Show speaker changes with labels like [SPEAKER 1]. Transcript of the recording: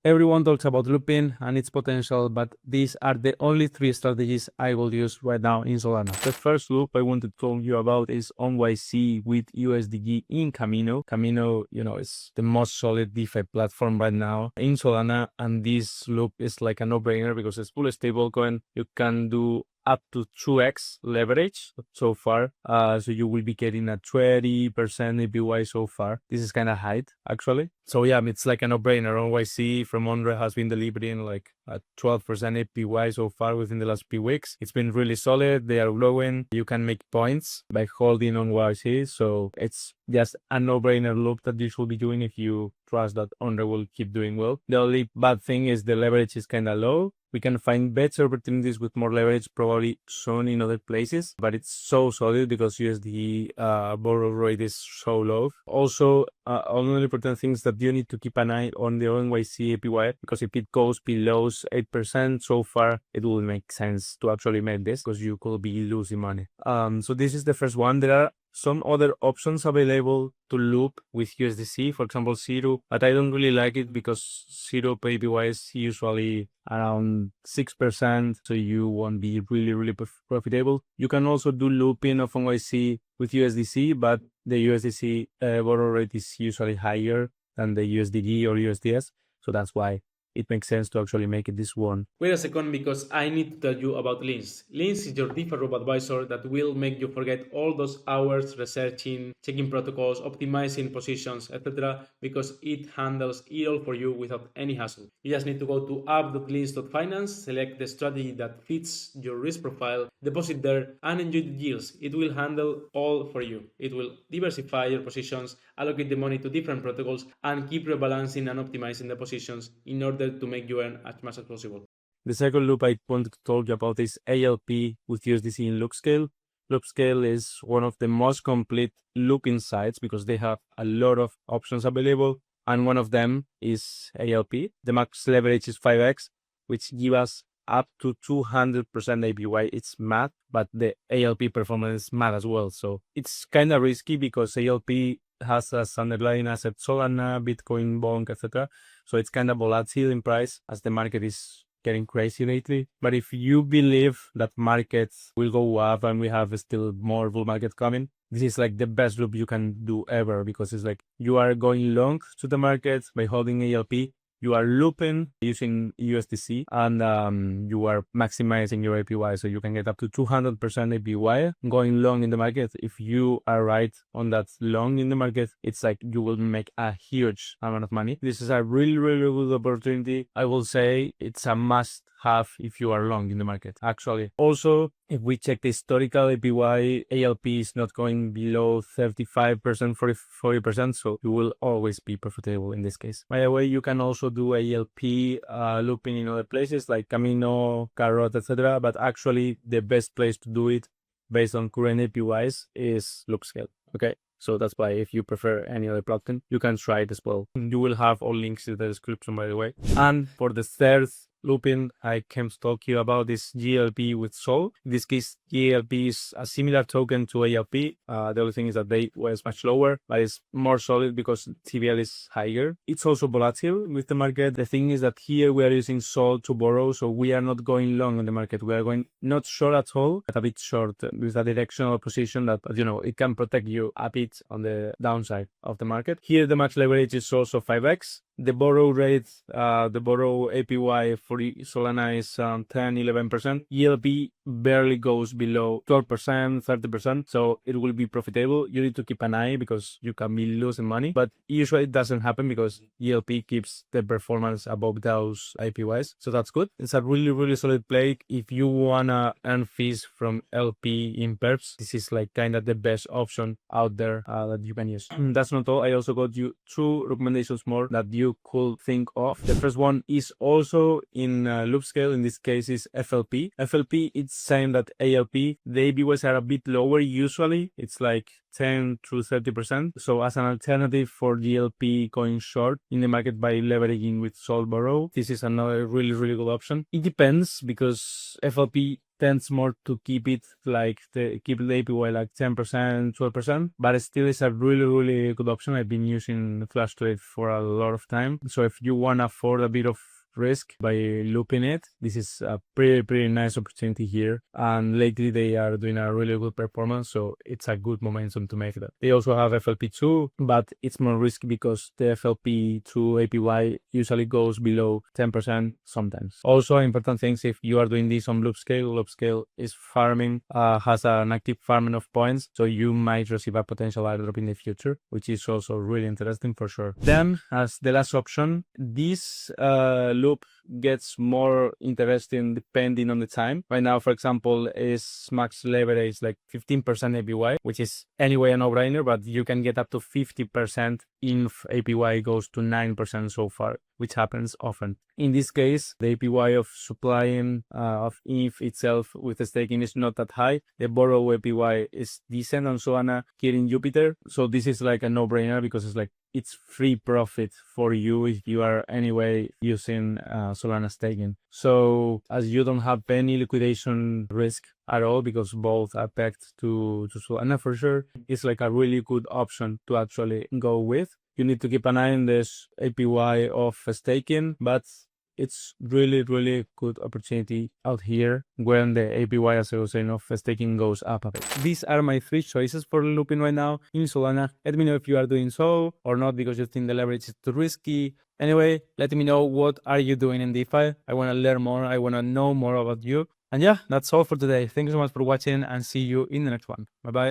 [SPEAKER 1] Everyone talks about looping and its potential, but these are the only 3 strategies I will use right now in Solana. The first loop I want to tell you about is ONYC with USDG in Kamino. Kamino, is the most solid DeFi platform right now in Solana, and this loop is like a no-brainer because it's fully stablecoin. You can do up to 2x leverage so far. So you will be getting a 20% APY so far. This is kind of high, actually. So yeah, it's like a no-brainer. ONYC from Onre has been delivering like a 12% APY so far within the last few weeks. It's been really solid. They are growing. You can make points by holding ONYC. So it's just a no-brainer loop that you should be doing if you trust that Onre will keep doing well. The only bad thing is the leverage is kind of low. We can find better opportunities with more leverage probably soon in other places, but it's so solid because USD borrow rate is so low. Also, another important thing is that you need to keep an eye on the ONYC APY, because if it goes below 8% so far, it will make sense to actually make this because you could be losing money. So this is the first one. There are some other options available to loop with USDC, for example, Zero, but I don't really like it because Zero APY is usually around 6%, so you won't be really profitable. You can also do looping of ONYC with USDC, but the USDC borrow rate is usually higher than the USDG or USDS, so that's why it makes sense to actually make it this one.
[SPEAKER 2] Wait a second, because I need to tell you about Lince. Lince is your DeFi robo-advisor that will make you forget all those hours researching, checking protocols, optimizing positions, etc. because it handles it all for you without any hassle. You just need to go to app.lince.finance, select the strategy that fits your risk profile, deposit there, and enjoy the yields. It will handle all for you. It will diversify your positions, allocate the money to different protocols, and keep rebalancing and optimizing the positions in order to make you earn as much as possible.
[SPEAKER 1] The second loop I want to talk about is ALP with USDC in Loopscale. Loopscale is one of the most complete looping sites because they have a lot of options available, and one of them is ALP. The max leverage is 5x, which gives us up to 200% APY. It's mad, but the ALP performance is mad as well. So it's kind of risky because ALP has as underlying asset Solana, Bitcoin, Bonk, etc. So it's kind of volatile in price as the market is getting crazy lately. But if you believe that markets will go up and we have still more bull market coming, this is like the best loop you can do ever, because it's like you are going long to the market by holding ALP. You are looping using USDC, and you are maximizing your APY, so you can get up to 200% APY going long in the market. If you are right on that long in the market, it's like you will make a huge amount of money. This is a really good opportunity. I will say it's a must have if you are long in the market, actually. Also, if we check the historical APY, ALP is not going below 35%, 40%, so you will always be profitable in this case. By the way, you can also do ALP looping in other places like Kamino, Carrot, etc. But actually, the best place to do it based on current APYs is Loopscale. Okay, so that's why if you prefer any other blockchain, you can try it as well. You will have all links in the description, by the way. And for the third looping I came to talk to you about this GLP with Sol. In this case, GLP is a similar token to ALP. The only thing is that they was much lower, but it's more solid because TVL is higher. It's also volatile with the market. The thing is that here we are using Sol to borrow, so we are not going long on the market. We are going not short at all, but a bit short with a directional position that, it can protect you a bit on the downside of the market. Here, the max leverage is also 5x. The borrow rate, the borrow APY for Solana is 10-11%. ELP barely goes below 12%, 30%, so it will be profitable. You need to keep an eye because you can be losing money, but usually it doesn't happen because ELP keeps the performance above those APYs, so that's good. It's a really solid play. If you wanna earn fees from LP in perps, this is like kind of the best option out there that you can use. That's not all. I also got you 2 recommendations more that you could think of. The first one is also in Loopscale. In this case is FLP. FLP, it's same that ALP. The APYs are a bit lower usually. It's like 10 to 30%. So as an alternative for GLP going short in the market by leveraging with Sol Borrow, this is another really good option. It depends because FLP tends more to keep it keep the APY like 10%, 12%, but still is a really good option. I've been using Flash Trade for a lot of time. So if you want to afford a bit of risk by looping it, this is a pretty nice opportunity here, and lately they are doing a really good performance, so it's a good momentum to make that. They also have FLP2, but it's more risky because the FLP2 APY usually goes below 10% sometimes. Also, important things, if you are doing this on Loopscale is farming, has an active farming of points, so you might receive a potential airdrop in the future, which is also really interesting for sure. Then, as the last option, this loop gets more interesting depending on the time. Right now, for example, is max leverage like 15% APY, which is anyway a no-brainer, but you can get up to 50% if APY goes to 9% so far, which happens often. In this case, the APY of supplying of ETH itself with the staking is not that high. The borrow APY is decent on Solana here in Jupiter. So this is like a no-brainer because it's free profit for you if you are anyway using Solana staking. So as you don't have any liquidation risk at all, because both are pegged to Solana for sure, it's like a really good option to actually go with. You need to keep an eye on this APY of staking, but it's really good opportunity out here when the APY, as I was saying, of staking goes up a bit. These are my 3 choices for looping right now in Solana. Let me know if you are doing so or not because you think the leverage is too risky. Anyway, let me know what are you doing in DeFi. I want to learn more. I want to know more about you. And yeah, that's all for today. Thank you so much for watching and see you in the next one. Bye bye.